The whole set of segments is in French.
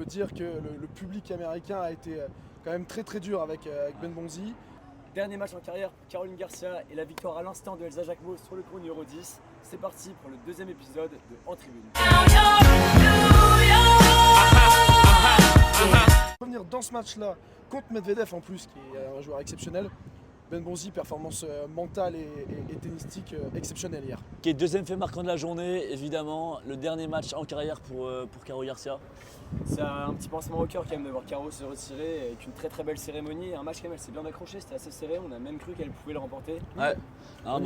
peut dire que le public américain a été quand même très très dur avec Ben Bonzi. Dernier match en carrière pour Caroline Garcia et la victoire à l'instant de Elsa Jacquemot sur le cours numéro 10. C'est parti pour le deuxième épisode de En Tribune. Revenir dans ce match-là contre Medvedev en plus, qui est un joueur exceptionnel. Ben Bonzi, performance mentale et tennistique exceptionnelle hier. Qui est deuxième fait marquant de la journée, évidemment, le dernier match en carrière pour Caro Garcia. C'est un petit pincement au cœur quand même de voir Caro se retirer avec une très très belle cérémonie. Un match quand même, elle s'est bien accrochée, c'était assez serré, on a même cru qu'elle pouvait le remporter. Ouais. On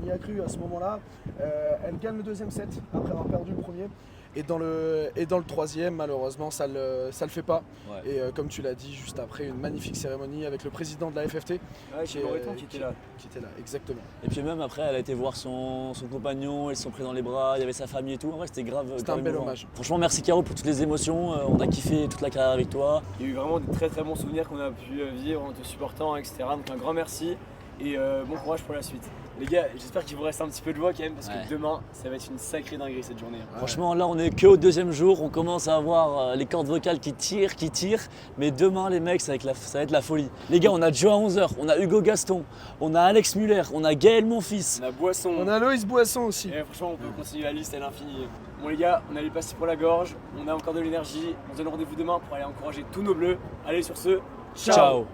y a cru à ce moment-là. Elle gagne le deuxième set après avoir perdu le premier. Et dans le troisième, malheureusement, ça le fait pas. Ouais. Et comme tu l'as dit, juste après, une magnifique cérémonie avec le président de la FFT. Ouais, qui était là. Qui était là, exactement. Et puis même après, elle a été voir son compagnon, ils se sont pris dans les bras, il y avait sa famille et tout. En vrai, c'était grave. C'était un bel émouvant. hommage. Franchement, merci Caro pour toutes les émotions. On a kiffé toute la carrière avec toi. Il y a eu vraiment des très très bons souvenirs qu'on a pu vivre en te supportant, etc. Donc un grand merci et bon courage pour la suite. Les gars, j'espère qu'il vous reste un petit peu de voix quand même parce que demain, ça va être une sacrée dinguerie cette journée. Franchement, là, on est que au deuxième jour. On commence à avoir les cordes vocales qui tirent. Mais demain, les mecs, ça va être la folie. Les gars, on a Joe à 11h, on a Hugo Gaston, on a Alex Muller, on a Gaël Monfils. On a Boisson. On a Loïs Boisson aussi. Et franchement, on peut continuer la liste à l'infini. Bon les gars, on allait passer pour la gorge. On a encore de l'énergie. On se donne rendez-vous demain pour aller encourager tous nos bleus. Allez sur ce, ciao.